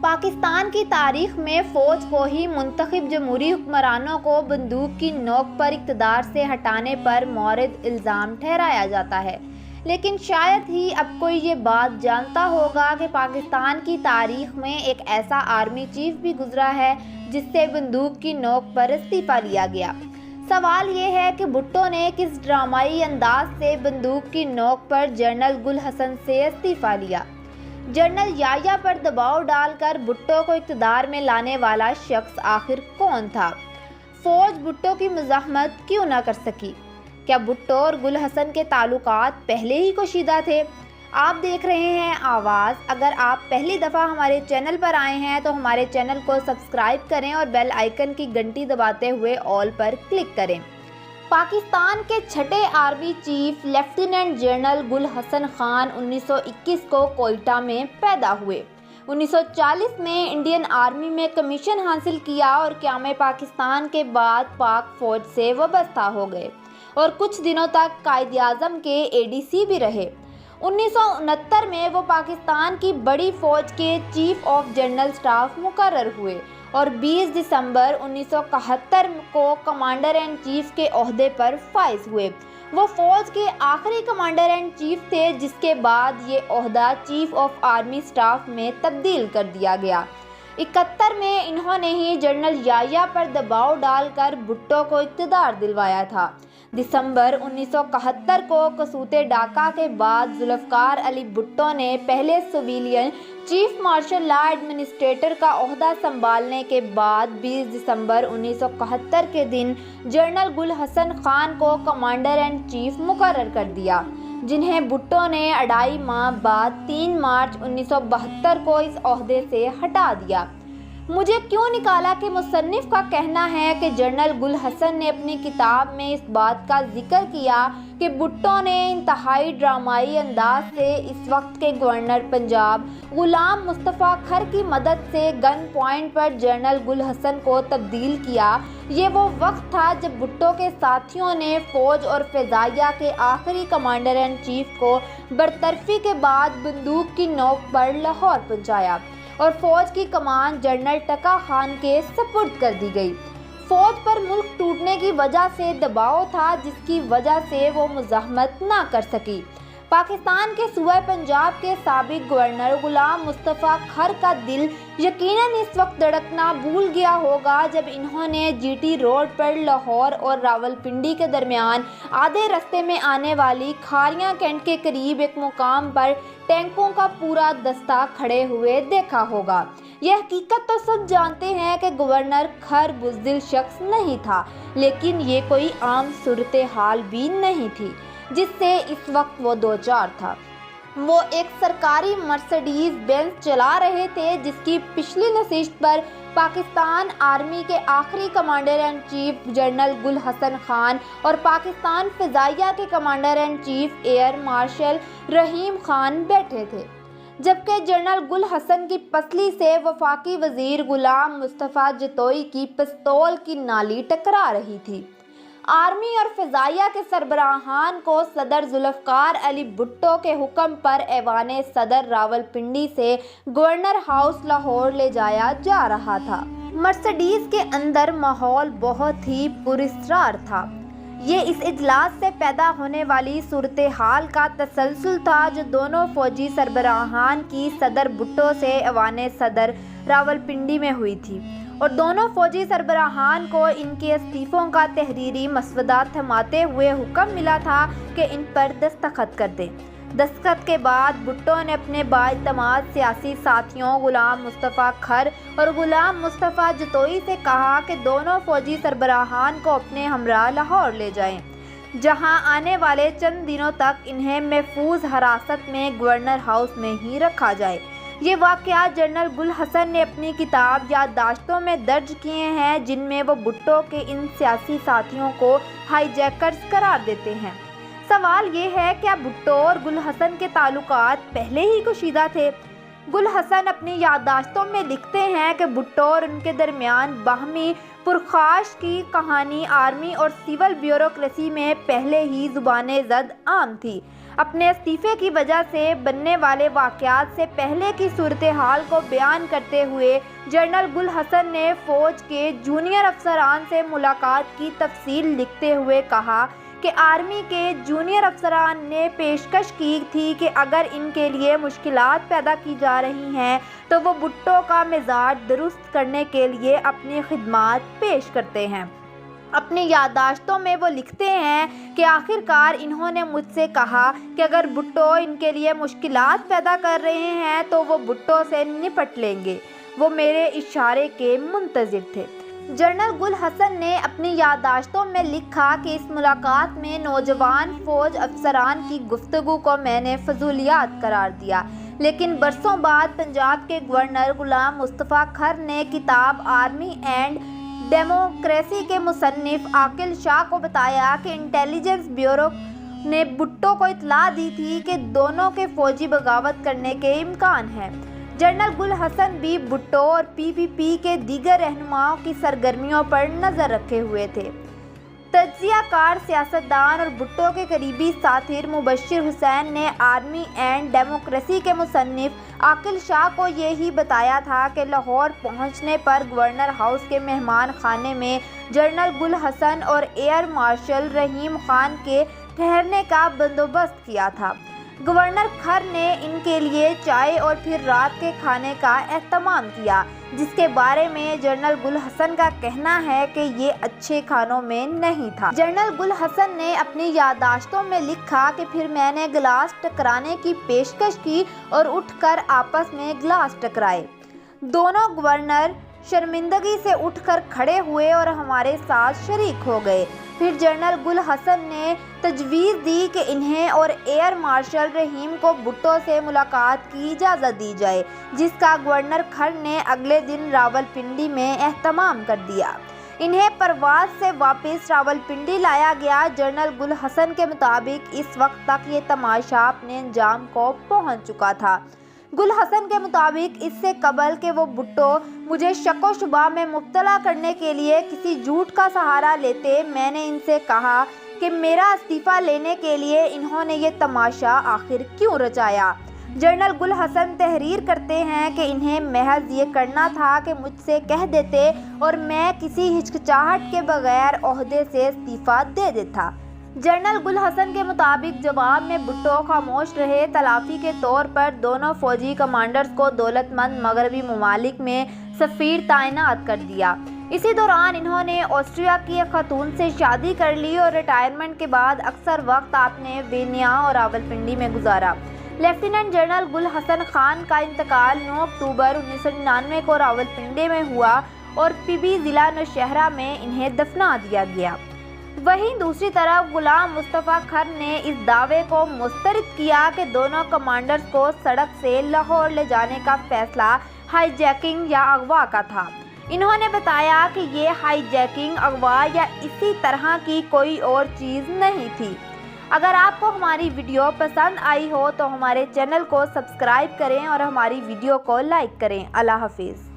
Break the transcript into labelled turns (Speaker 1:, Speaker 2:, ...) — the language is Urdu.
Speaker 1: پاکستان کی تاریخ میں فوج کو ہی منتخب جمہوری حکمرانوں کو بندوق کی نوک پر اقتدار سے ہٹانے پر مورد الزام ٹھہرایا جاتا ہے، لیکن شاید ہی اب کوئی یہ بات جانتا ہوگا کہ پاکستان کی تاریخ میں ایک ایسا آرمی چیف بھی گزرا ہے جس سے بندوق کی نوک پر استعفیٰ لیا گیا۔ سوال یہ ہے کہ بھٹو نے کس ڈرامائی انداز سے بندوق کی نوک پر جنرل گل حسن سے استعفیٰ لیا۔ جنرل یحییٰ پر دباؤ ڈال کر بھٹو کو اقتدار میں لانے والا شخص آخر کون تھا؟ فوج بھٹو کی مزاحمت کیوں نہ کر سکی؟ کیا بھٹو اور گل حسن کے تعلقات پہلے ہی کشیدہ تھے؟ آپ دیکھ رہے ہیں آواز۔ اگر آپ پہلی دفعہ ہمارے چینل پر آئے ہیں تو ہمارے چینل کو سبسکرائب کریں اور بیل آئیکن کی گھنٹی دباتے ہوئے آل پر کلک کریں۔ پاکستان کے چھٹے army chief lieutenant general Gul Hassan Khan 1921 کو کوئٹہ میں پیدا ہوئے۔ 1940 میں انڈین آرمی میں کمیشن حاصل کیا اور قیام پاکستان کے بعد پاک فوج سے وابستہ ہو گئے اور کچھ دنوں تک قائد اعظم کے ADC بھی رہے۔ 1969 میں وہ پاکستان کی بڑی فوج کے چیف آف جنرل اسٹاف مقرر ہوئے اور 20 دسمبر 1971 کو کمانڈر ان چیف کے عہدے پر فائز ہوئے۔ وہ فوج کے آخری کمانڈر ان چیف تھے جس کے بعد یہ عہدہ چیف آف آرمی اسٹاف میں تبدیل کر دیا گیا۔ 71 میں انہوں نے ہی جنرل یحییٰ پر دباؤ ڈال کر بھٹو کو اقتدار دلوایا تھا۔ دسمبر 1971 کو کسوت ڈاکہ کے بعد ذوالفقار علی بھٹو نے پہلے civilian chief martial law administrator کا عہدہ سنبھالنے کے بعد 20 دسمبر 1971 کے دن جنرل گل حسن خان کو کمانڈر ان چیف مقرر کر دیا، جنہیں بھٹو نے 2.5 ماہ بعد 3 مارچ 1972 کو اس عہدے سے ہٹا دیا۔ مجھے کیوں نکالا کہ مصنف کا کہنا ہے کہ جنرل گل حسن نے اپنی کتاب میں اس بات کا ذکر کیا کہ بھٹو نے انتہائی ڈرامائی انداز سے اس وقت کے گورنر پنجاب غلام مصطفیٰ کھر کی مدد سے گن پوائنٹ پر جنرل گل حسن کو تبدیل کیا۔ یہ وہ وقت تھا جب بھٹو کے ساتھیوں نے فوج اور فضائیہ کے آخری کمانڈر ان چیف کو برطرفی کے بعد بندوق کی نوک پر لاہور پہنچایا اور فوج کی کمان جنرل ٹکا خان کے سپرد کر دی گئی۔ فوج پر ملک ٹوٹنے کی وجہ سے دباؤ تھا جس کی وجہ سے وہ مزاحمت نہ کر سکی۔ پاکستان کے صوبہ پنجاب کے سابق گورنر غلام مصطفیٰ کھر کا دل یقیناً اس وقت دھڑکنا بھول گیا ہوگا جب انہوں نے GT روڈ پر لاہور اور راولپنڈی کے درمیان آدھے رستے میں آنے والی کھاریاں کینٹ کے قریب ایک مقام پر ٹینکوں کا پورا دستہ کھڑے ہوئے دیکھا ہوگا۔ یہ حقیقت تو سب جانتے ہیں کہ گورنر کھر بزدل شخص نہیں تھا، لیکن یہ کوئی عام صورتحال بھی نہیں تھی جس سے اس وقت وہ دوچار تھا۔ وہ ایک سرکاری مرسڈیز بینز چلا رہے تھے جس کی پچھلی نشست پر پاکستان آرمی کے آخری commander in chief general Gul Hassan Khan اور پاکستان فضائیہ کے commander in chief air marshal Rahim Khan بیٹھے تھے، جبکہ جنرل گل حسن کی پسلی سے وفاقی وزیر غلام مصطفیٰ جتوئی کی پستول کی نالی ٹکرا رہی تھی۔ آرمی اور فضائیہ کے سربراہان کو صدر ذوالفقار علی بھٹو کے حکم پر ایوان صدر راولپنڈی سے گورنر ہاؤس لاہور لے جایا جا رہا تھا۔ مرسڈیز کے اندر ماحول بہت ہی پراسرار تھا۔ یہ اس اجلاس سے پیدا ہونے والی صورتحال کا تسلسل تھا جو دونوں فوجی سربراہان کی صدر بھٹو سے ایوان صدر راولپنڈی میں ہوئی تھی اور دونوں فوجی سربراہان کو ان کے استعفوں کا تحریری مسودہ تھماتے ہوئے حکم ملا تھا کہ ان پر دستخط کر دیں۔ دستخط کے بعد بھٹو نے اپنے بااعتماد سیاسی ساتھیوں غلام مصطفیٰ کھر اور غلام مصطفیٰ جتوئی سے کہا کہ دونوں فوجی سربراہان کو اپنے ہمراہ لاہور لے جائیں، جہاں آنے والے چند دنوں تک انہیں محفوظ حراست میں گورنر ہاؤس میں ہی رکھا جائے۔ یہ واقعات جنرل گل حسن نے اپنی کتاب یادداشتوں میں درج کیے ہیں، جن میں وہ بھٹو کے ان سیاسی ساتھیوں کو ہائی جیکرز قرار دیتے ہیں۔ سوال یہ ہے کیا بھٹو اور گل حسن کے تعلقات پہلے ہی کشیدہ تھے؟ گل حسن اپنی یادداشتوں میں لکھتے ہیں کہ بھٹو اور ان کے درمیان باہمی پرخاش کی کہانی آرمی اور سول بیوروکریسی میں پہلے ہی زبان زد عام تھی۔ اپنے استعفے کی وجہ سے بننے والے واقعات سے پہلے کی صورتحال کو بیان کرتے ہوئے جنرل گل حسن نے فوج کے جونیئر افسران سے ملاقات کی تفصیل لکھتے ہوئے کہا کہ آرمی کے جونیئر افسران نے پیشکش کی تھی کہ اگر ان کے لیے مشکلات پیدا کی جا رہی ہیں تو وہ بھٹو کا مزاج درست کرنے کے لیے اپنی خدمات پیش کرتے ہیں۔ اپنی یادداشتوں میں وہ لکھتے ہیں کہ آخر کار انہوں نے مجھ سے کہا کہ اگر بھٹو ان کے لیے مشکلات پیدا کر رہے ہیں تو وہ بھٹو سے نپٹ لیں گے، وہ میرے اشارے کے منتظر تھے۔ جنرل گل حسن نے اپنی یادداشتوں میں لکھا کہ اس ملاقات میں نوجوان فوج افسران کی گفتگو کو میں نے فضولیات قرار دیا، لیکن برسوں بعد پنجاب کے گورنر غلام مصطفیٰ کھر نے کتاب آرمی اینڈ ڈیموکریسی کے مصنف عاقل شاہ کو بتایا کہ انٹیلیجنس بیورو نے بھٹو کو اطلاع دی تھی کہ دونوں کے فوجی بغاوت کرنے کے امکان ہیں۔ جنرل گل حسن بھی بھٹو اور PPP کے دیگر رہنماؤں کی سرگرمیوں پر نظر رکھے ہوئے تھے۔ تجزیہ کار سیاستدان اور بھٹو کے قریبی ساتھی مبشر حسین نے آرمی اینڈ ڈیموکریسی کے مصنف عاقل شاہ کو یہی بتایا تھا کہ لاہور پہنچنے پر گورنر ہاؤس کے مہمان خانے میں جنرل گل حسن اور ایئر مارشل رحیم خان کے ٹھہرنے کا بندوبست کیا تھا۔ گورنر کھر نے ان کے لیے چائے اور پھر رات کے کھانے کا اہتمام کیا، جس کے بارے میں جنرل گل حسن کا کہنا ہے کہ یہ اچھے کھانوں میں نہیں تھا۔ جنرل گل حسن نے اپنی یادداشتوں میں لکھا کہ پھر میں نے گلاس ٹکرانے کی پیشکش کی اور اٹھ کر آپس میں گلاس ٹکرائے۔ دونوں گورنر شرمندگی سے اٹھ کر کھڑے ہوئے اور ہمارے ساتھ شریک ہو گئے۔ پھر جنرل گل حسن نے تجویز دی کہ انہیں اور ایئر مارشل رحیم کو بھٹو سے ملاقات کی اجازت دی جائے، جس کا گورنر کھر نے اگلے دن راولپنڈی میں اہتمام کر دیا۔ انہیں پرواز سے واپس راولپنڈی لایا گیا۔ جنرل گل حسن کے مطابق اس وقت تک یہ تماشا اپنے انجام کو پہنچ چکا تھا۔ گل حسن کے مطابق اس سے قبل کہ وہ بھٹو مجھے شک و شبہ میں مبتلا کرنے کے لیے کسی جھوٹ کا سہارا لیتے، میں نے ان سے کہا کہ میرا استعفیٰ لینے کے لیے انہوں نے یہ تماشا آخر کیوں رچایا۔ جنرل گل حسن تحریر کرتے ہیں کہ انہیں محض یہ کرنا تھا کہ مجھ سے کہہ دیتے اور میں کسی ہچکچاہٹ کے بغیر عہدے سے استعفیٰ دے دیتا۔ جنرل گل حسن کے مطابق جواب میں بھٹو خاموش رہے۔ تلافی کے طور پر دونوں فوجی کمانڈرز کو دولت مند مغربی ممالک میں سفیر تعینات کر دیا۔ اسی دوران انہوں نے آسٹریا کی ایک خاتون سے شادی کر لی اور ریٹائرمنٹ کے بعد اکثر وقت آپ نے وینیا اور راولپنڈی میں گزارا۔ لیفٹیننٹ جنرل گل حسن خان کا انتقال 9 اکتوبر 1999 کو راولپنڈی میں ہوا اور PB ضلع نوشہرہ میں انہیں دفنا دیا گیا۔ وہیں دوسری طرف غلام مصطفیٰ کھر نے اس دعوے کو مسترد کیا کہ دونوں کمانڈرز کو سڑک سے لاہور لے جانے کا فیصلہ ہائی جیکنگ یا اغوا کا تھا۔ انہوں نے بتایا کہ یہ ہائی جیکنگ، اغوا یا اسی طرح کی کوئی اور چیز نہیں تھی۔ اگر آپ کو ہماری ویڈیو پسند آئی ہو تو ہمارے چینل کو سبسکرائب کریں اور ہماری ویڈیو کو لائک کریں۔ اللہ حافظ۔